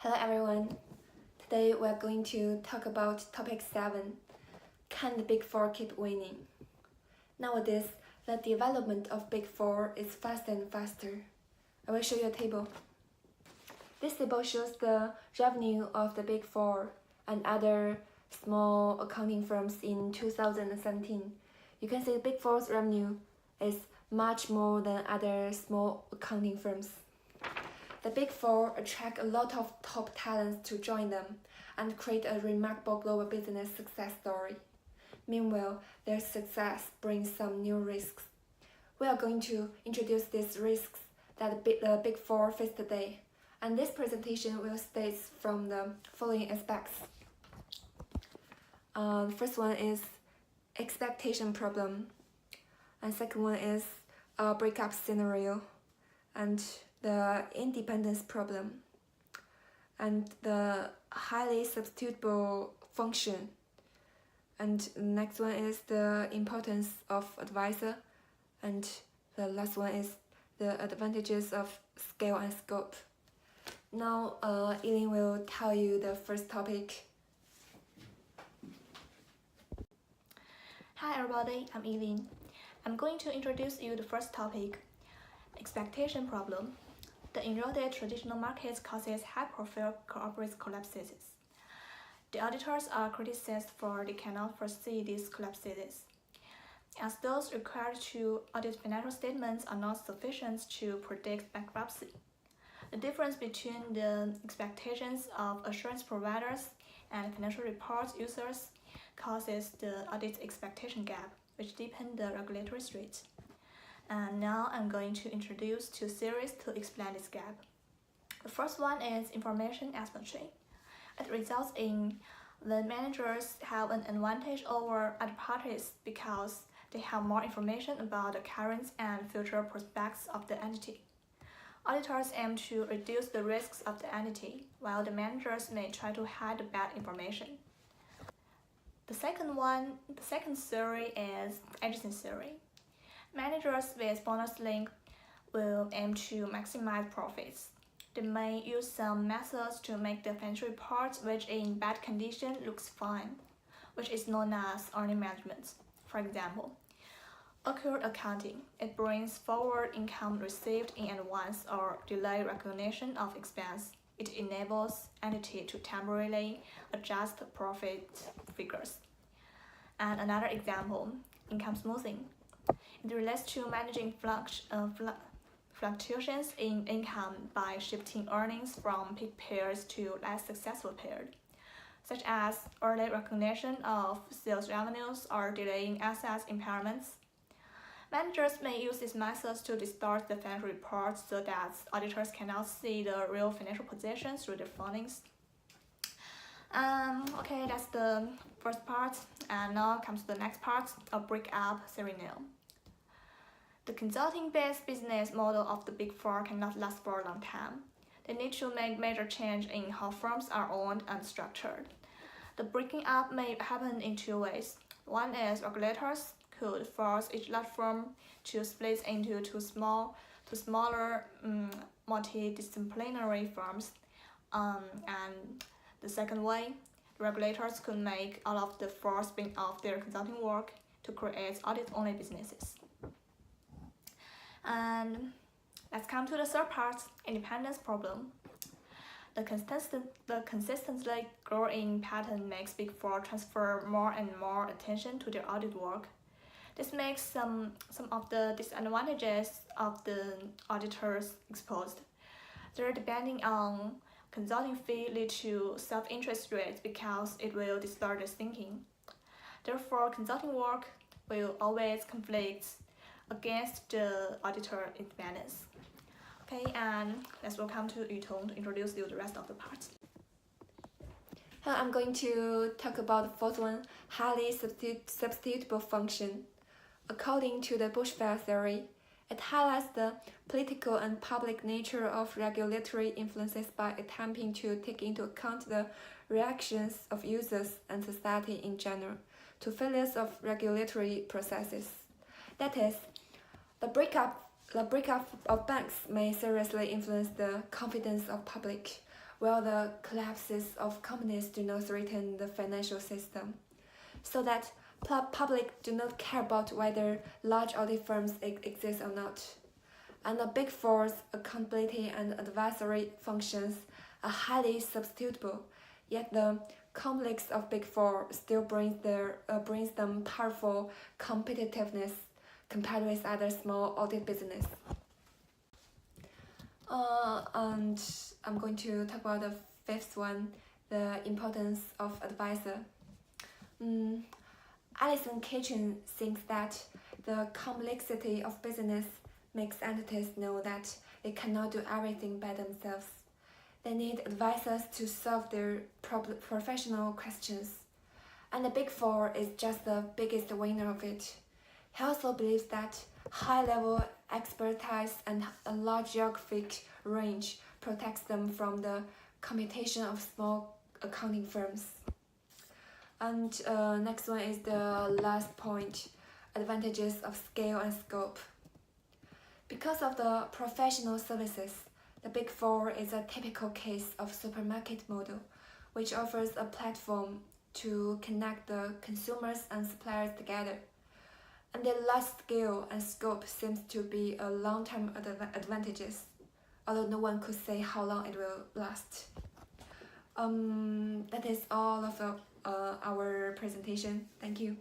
Hello everyone. Today we're going to talk about topic 7. Can the Big Four keep winning? Nowadays, the development of Big Four is faster and faster. I will show you a table. This table shows the revenue of the Big Four and other small accounting firms in 2017. You can see the Big Four's revenue is much more than other small accounting firms. The Big Four attract a lot of top talents to join them and create a remarkable global business success story. Meanwhile, their success brings some new risks. We are going to introduce these risks that the Big Four face today, and this presentation will state from the following aspects. The first one is expectation problem, and second one is a breakup scenario, and the independence problem, and the highly substitutable function, and the next one is the importance of advisor, and the last one is the advantages of scale and scope. Now Yilin will tell you the first topic. Hi everybody, I'm Yilin. I'm going to introduce you the first topic, expectation problem. The eroded traditional markets causes high-profile corporate collapses. The auditors are criticized for they cannot foresee these collapses, as those required to audit financial statements are not sufficient to predict bankruptcy. The difference between the expectations of assurance providers and financial reports users causes the audit expectation gap, which deepens the regulatory threat. And now I'm going to introduce two theories to explain this gap. The first one is information asymmetry. It results in the managers have an advantage over other parties because they have more information about the current and future prospects of the entity. Auditors aim to reduce the risks of the entity, while the managers may try to hide the bad information. The second theory is agency theory. Managers with bonus link will aim to maximize profits. They may use some methods to make the financial report, which in bad condition looks fine, which is known as earning management. For example, accrued accounting. It brings forward income received in advance or delay recognition of expense. It enables entity to temporarily adjust profit figures. And another example, income smoothing. It relates to managing fluctuations in income by shifting earnings from peak periods to less successful periods, such as early recognition of sales revenues or delaying assets impairments. Managers may use these methods to distort the financial reports so that auditors cannot see the real financial position through their findings. Okay, that's the first part, and now comes the next part, a break-up scenario. The consulting-based business model of the Big Four cannot last for a long time. They need to make major change in how firms are owned and structured. The breaking up may happen in two ways. One is regulators could force each large firm to split into two smaller multidisciplinary firms. And the second way, regulators could make all of the four spin off their consulting work to create audit-only businesses. And let's come to the third part, independence problem. The consistently growing pattern makes Big Four transfer more and more attention to their audit work. This makes some of the disadvantages of the auditors exposed. Their depending on consulting fee lead to self-interest rates because it will distort the thinking. Therefore, consulting work will always conflict against the auditor independence. Okay, and let's welcome to Yutong to introduce you the rest of the parts. I'm going to talk about the fourth one, highly substitutable function. According to the Bushfire theory, it highlights the political and public nature of regulatory influences by attempting to take into account the reactions of users and society in general to failures of regulatory processes. That is, the breakup of banks may seriously influence the confidence of public, while the collapses of companies do not threaten the financial system. So that public do not care about whether large audit firms exist or not. And the Big Four's accountability and advisory functions are highly substitutable, yet the complex of Big Four still brings them powerful competitiveness compared with other small audit business. And I'm going to talk about the fifth one, the importance of advisor. Alison Kitchen thinks that the complexity of business makes entities know that they cannot do everything by themselves. They need advisors to solve their professional questions. And the Big Four is just the biggest winner of it. He also believes that high-level expertise and a large geographic range protects them from the competition of small accounting firms. And next one is the last point, advantages of scale and scope. Because of the professional services, the Big Four is a typical case of supermarket model, which offers a platform to connect the consumers and suppliers together. And their large scale and scope seems to be a long-term advantages, although no one could say how long it will last. That is all of our presentation. Thank you.